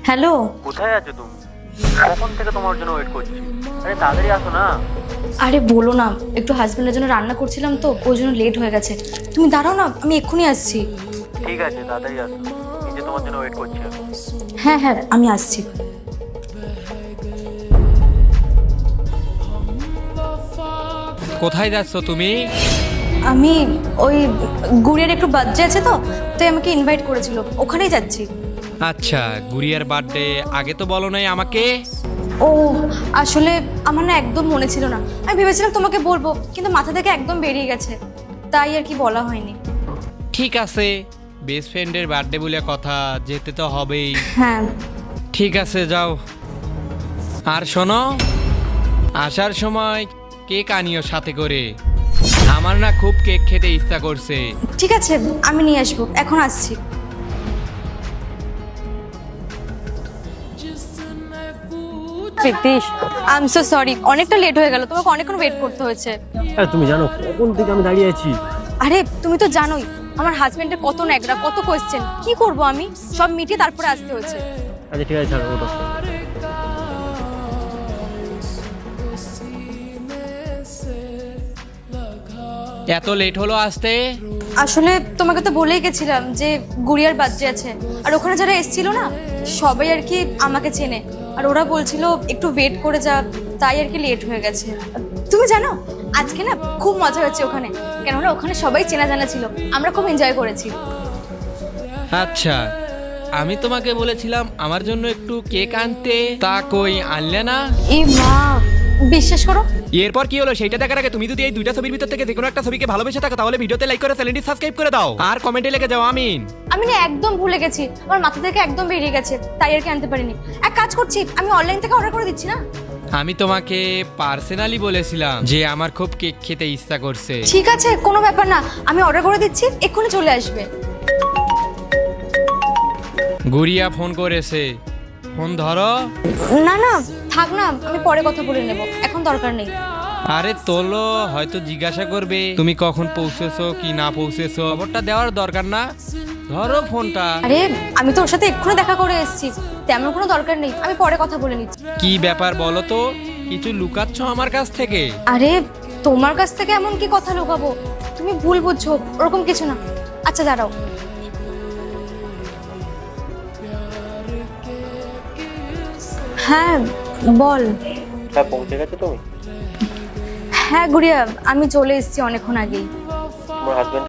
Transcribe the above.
Hello. কোথায় আছো তুমি? কখন থেকে তোমার জন্য ওয়েট করছি। আরে তাড়াতাড়ি আসো না। আরে বলো না, একটু হাজবেন্ডের জন্য রান্না করছিলাম তো ওই জন্য লেট হয়ে গেছে। তুমি দাঁড়াও না, আমি এক্ষুনি আসছি। ঠিক আছে, তাড়াতাড়ি আসো। এই যে তোমার জন্য ওয়েট করছি আমি। হ্যাঁ হ্যাঁ, আমি আসছি। কোথায় যাচ্ছ তুমি? আমি ওই গুড়িয়ার একটু বার্থডে আছে তো, তাই আমাকে ইনভাইট করেছিল, ওখানেই যাচ্ছি। আচ্ছা, গুড়িয়ার বার্থডে, আগে তো বলো নাই আমাকে। ও আসলে আমার না একদম মনে ছিল না, আমি ভেবেছিলাম তোমাকে বলবো কিন্তু মাথা থেকে একদম বেরিয়ে গেছে, তাই আর কি বলা হয়নি। ঠিক আছে, বেস্ট ফ্রেন্ডের বার্থডে বলে কথা, যেতে তো হবেই। হ্যাঁ ঠিক আছে, যাও। আর শোনো, আসার সময় কেক আনিও সাথে করে। আমার না খুব কেক খেতে ইচ্ছা করছে। ঠিক আছে, আমি নিয়ে আসবো, এখন আসছি। Pritish, I am so sorry, অনেকটা লেট হয়ে গেল, তোমাকে অনেকক্ষণ ওয়েট করতে হয়েছে। আরে তুমি জানো কখন থেকে আমি দাঁড়িয়ে আছি? আরে তুমি তো জানোই আমার হাজবেন্ডের কত ন্যাকড়া, কত কোয়েশ্চেন, কি করব আমি, সব মিটিয়ে তারপরে আসতে হয়েছে। আচ্ছা ঠিক আছে, ছাড়ো ওটা। এত লেট হলো আসতে? আসলে তোমাকে তো বলেই গেছিলাম যে গুড়িয়ার বার্থডে আছে, আর ওখানে যারা এসেছিল না সবাই আর কি আমাকে চেনে, আর ওরা বলছিল একটু ওয়েট করে যা, তাই আর কি লেট হয়ে গেছে। তুমি জানো আজকে না খুব মজা হয়েছে ওখানে, কেননা ওখানে সবাই চেনা জানা ছিল, আমরা খুব এনজয় করেছি। আচ্ছা, আমি তোমাকে বলেছিলাম আমার জন্য একটু কেক আনতে, তা কই আনলে না? এই মা, বিশ্বাস করো এরপর কি হলো সেটা দেখার আগে তুমি যদি এই দুইটা ছবির ভিতর থেকে যে কোনো একটা ছবিকে ভালোবেসে থাকো তাহলে ভিডিওতে লাইক করে চ্যানেলটি সাবস্ক্রাইব করে দাও আর কমেন্টে লিখে যাও আমিন। আমি না একদম ভুলে গেছি, আমার মাথা থেকে একদম বেরিয়ে গেছে, তাই আর কি আনতে পারিনি। এক কাজ করছি, আমি অনলাইন থেকে অর্ডার করে দিচ্ছি না। আমি তোমাকে পার্সোনালি বলেছিলাম যে আমার খুব কেক খেতে ইচ্ছা করছে। ঠিক আছে, কোনো ব্যাপার না, আমি অর্ডার করে দিচ্ছি, এক্ষুনি চলে আসবে। গুড়িয়া ফোন করেছে, ফোন ধরো। না না, থাক না, আমি পরে কথা বলে নেব, এখন দরকার নেই। আরে তোলো, হয়তো জিজ্ঞাসা করবে তুমি কখন পৌঁছেছো কি না পৌঁছেছো, খবরটা দেওয়ার দরকার না, ধরো ফোনটা। আরে আমি তো ওর সাথে এক্ষুনি দেখা করে এসেছি, তেমন কোনো দরকার নেই, আমি পরে কথা বলে নিচ্ছি। কি ব্যাপার বলো তো, কিছু লুকাচ্ছ আমার কাছ থেকে? আরে তোমার কাছ থেকে এমন কি কথা লুকাবো, তুমি ভুল বুঝছো, ওরকম কিছু না। আচ্ছা দাঁড়াও। হ্যাঁ বল। হ্যাঁ, পৌঁছে গেছো তুমি? হ্যাঁ গুড়িয়া, আমি চলে এসেছি অনেকক্ষণ আগেই। তোমার হাজবেন্ড